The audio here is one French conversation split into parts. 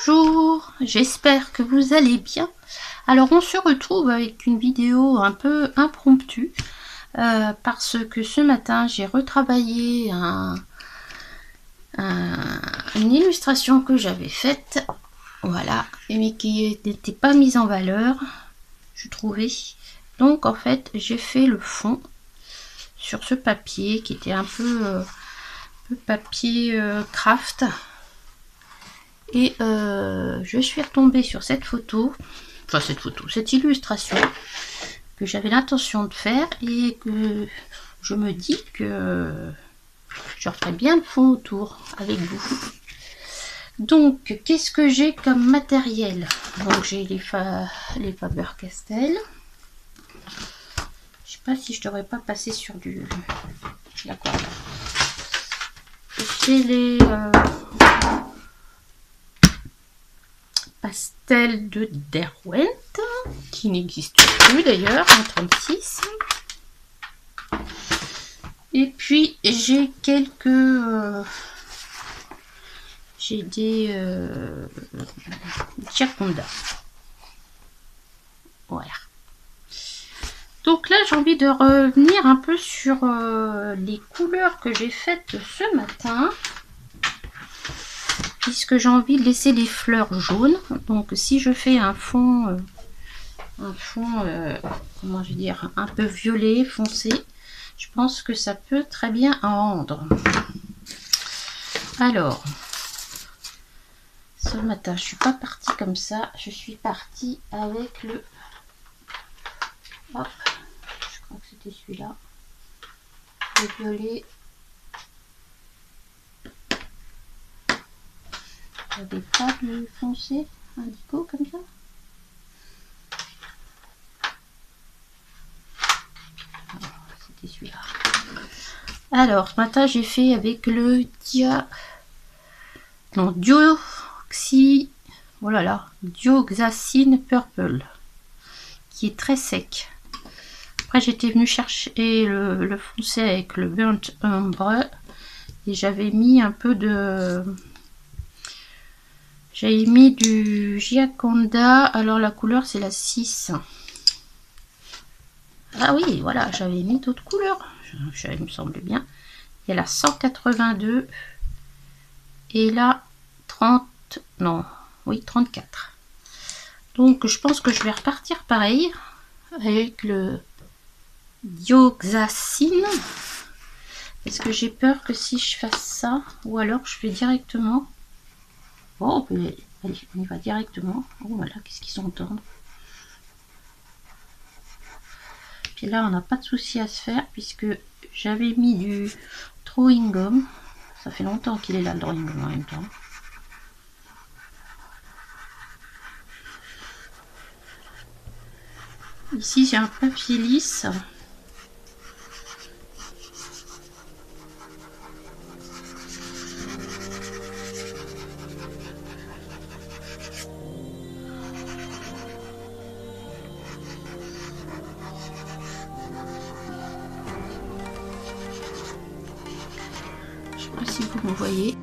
Bonjour, j'espère que vous allez bien. Alors on se retrouve avec une vidéo un peu impromptue parce que ce matin j'ai retravaillé une illustration que j'avais faite, voilà, mais qui n'était pas mise en valeur, je trouvais. Donc en fait j'ai fait le fond sur ce papier qui était un peu papier craft. Et je suis retombée sur cette cette illustration que j'avais l'intention de faire et que je me dis que je referai bien le fond autour avec vous. Donc, qu'est-ce que j'ai comme matériel? Donc, j'ai les Faber-Castell. Je sais pas si je devrais pas passer sur du... la corde. J'ai les... pastel de Derwent qui n'existe plus d'ailleurs en 36, et puis j'ai quelques j'ai des Gioconda, voilà. Donc là j'ai envie de revenir un peu sur les couleurs que j'ai faites ce matin, puisque j'ai envie de laisser les fleurs jaunes. Donc si je fais un fond comment je veux dire, un peu violet foncé, je pense que ça peut très bien rendre. Alors ce matin je suis pas partie comme ça, je suis partie avec le, hop, je crois que c'était celui-là, le violet. J'avais pas de foncé indigo comme ça. C'était celui-là. Alors, ce matin, j'ai fait avec le Dioxazine Purple, qui est très sec. Après, j'étais venue chercher le foncé avec le Burnt Umbre et j'avais mis un peu de... J'avais mis du Gioconda, alors la couleur c'est la 6. Ah oui, voilà, j'avais mis d'autres couleurs, il me semble bien. Il y a la 182 et la 30, non, oui, 34. Donc je pense que je vais repartir pareil avec le Dioxazine, parce que j'ai peur que si je fasse ça, ou alors je vais directement... Oh, allez, on y va directement. Oh, voilà, qu'est-ce qu'ils sont tendres. Puis là, on n'a pas de souci à se faire, puisque j'avais mis du drawing gum. Ça fait longtemps qu'il est là, le drawing gum, en même temps. Ici, j'ai un papier lisse. Si vous me voyez,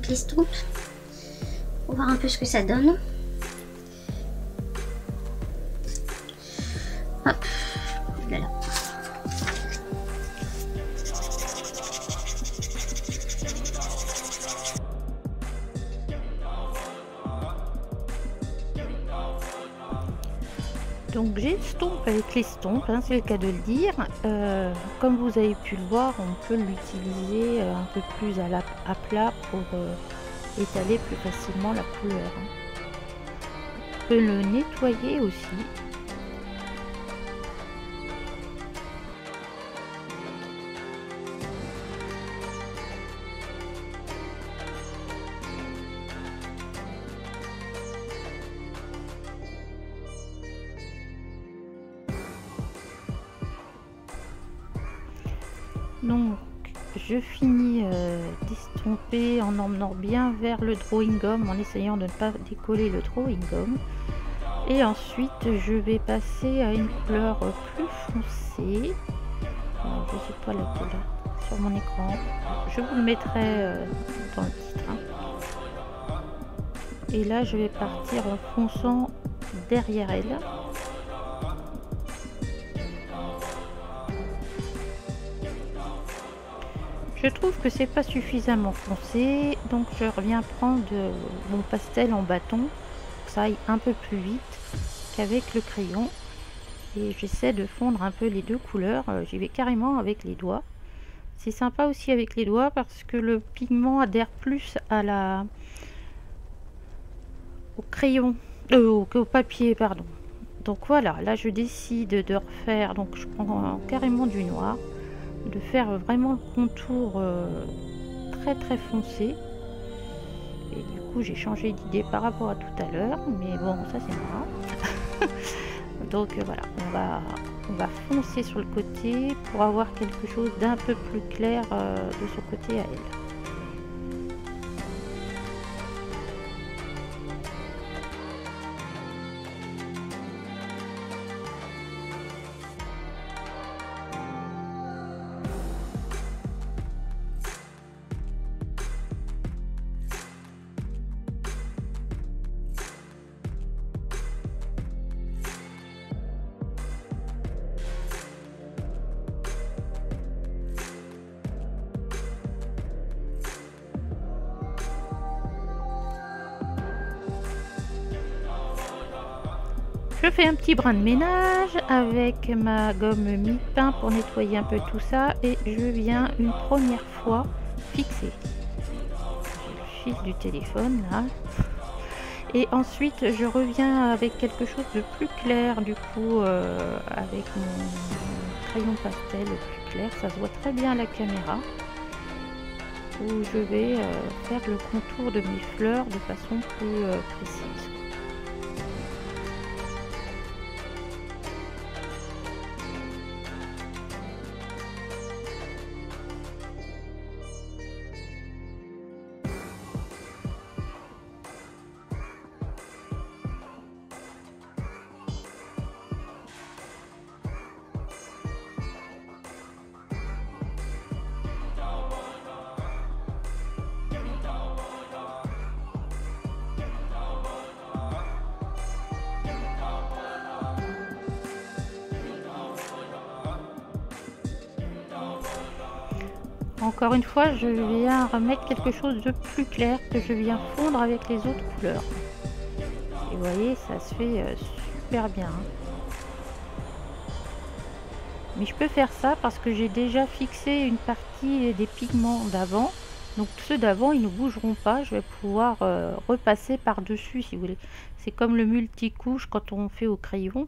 l'estompe pour voir un peu ce que ça donne. Hop, voilà. Donc j'estompe avec l'estompe, hein, c'est le cas de le dire. Comme vous avez pu le voir, on peut l'utiliser un peu plus à plat pour étaler plus facilement la couleur. On peut le nettoyer aussi. Donc je finis d'estomper en emmenant bien vers le drawing gum, en essayant de ne pas décoller le drawing gum. Et ensuite je vais passer à une couleur plus foncée. Je sais pas la couleur sur mon écran, je vous le mettrai dans le titre, hein. Et là je vais partir en fonçant derrière elle. Je trouve que c'est pas suffisamment foncé, donc je reviens prendre mon pastel en bâton pour que ça aille un peu plus vite qu'avec le crayon. Et j'essaie de fondre un peu les deux couleurs. J'y vais carrément avec les doigts. C'est sympa aussi avec les doigts parce que le pigment adhère plus à au crayon, au papier, pardon. Donc voilà, là je décide de refaire, donc je prends carrément du noir, de faire vraiment le contour très très foncé. Et du coup j'ai changé d'idée par rapport à tout à l'heure, mais bon, ça c'est moi. Donc voilà, on va foncer sur le côté pour avoir quelque chose d'un peu plus clair de son côté à elle. Je fais un petit brin de ménage avec ma gomme mi-pain pour nettoyer un peu tout ça et je viens une première fois fixer. J'ai le fil du téléphone là. Et ensuite je reviens avec quelque chose de plus clair, du coup avec mon crayon pastel plus clair, ça se voit très bien à la caméra, où je vais faire le contour de mes fleurs de façon plus précise. Encore une fois, je viens remettre quelque chose de plus clair que je viens fondre avec les autres couleurs. Et vous voyez, ça se fait super bien. Mais je peux faire ça parce que j'ai déjà fixé une partie des pigments d'avant. Donc ceux d'avant, ils ne bougeront pas. Je vais pouvoir repasser par-dessus, si vous voulez. C'est comme le multicouche quand on fait au crayon.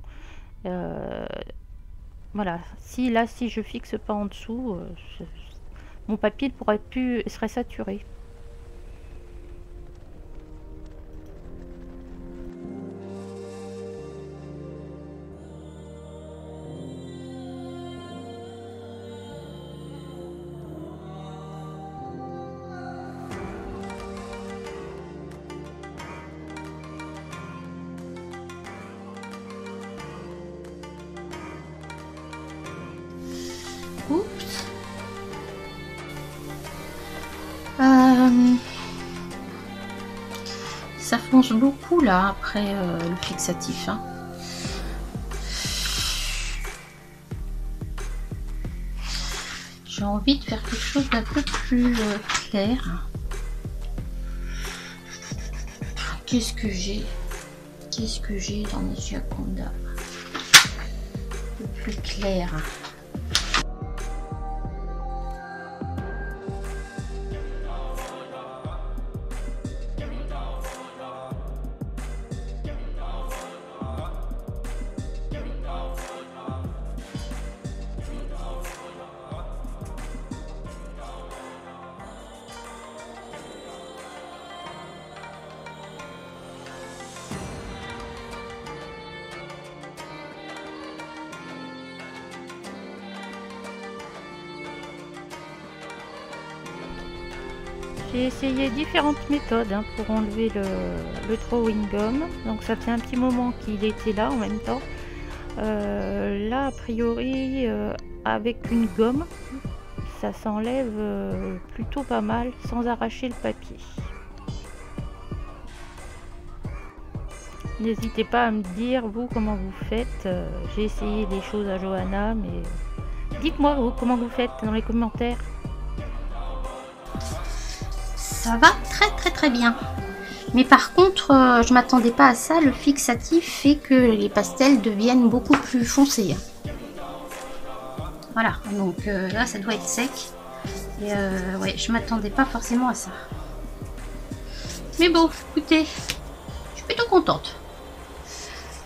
Voilà. Si je fixe pas en dessous, mon papier serait saturé. Oups. Ça fonce beaucoup là après le fixatif, hein. J'ai envie de faire quelque chose d'un peu plus clair. Qu'est-ce que j'ai dans mes Gioconda de plus clair? J'ai essayé différentes méthodes hein, pour enlever le drawing gum. Donc ça fait un petit moment qu'il était là en même temps. Là a priori avec une gomme ça s'enlève plutôt pas mal sans arracher le papier. N'hésitez pas à me dire vous comment vous faites. J'ai essayé des choses à Johanna, mais dites-moi vous comment vous faites dans les commentaires. Ça va très bien. Mais par contre, je m'attendais pas à ça. Le fixatif fait que les pastels deviennent beaucoup plus foncés. Voilà, donc là ça doit être sec. Et ouais, je m'attendais pas forcément à ça. Mais bon, écoutez, je suis plutôt contente.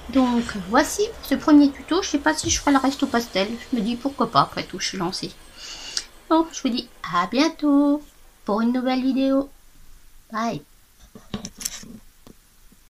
Donc voici ce premier tuto. Je sais pas si je ferai le reste au pastel. Je me dis pourquoi pas, après tout je suis lancée. Bon, je vous dis à bientôt pour une nouvelle vidéo. Bye.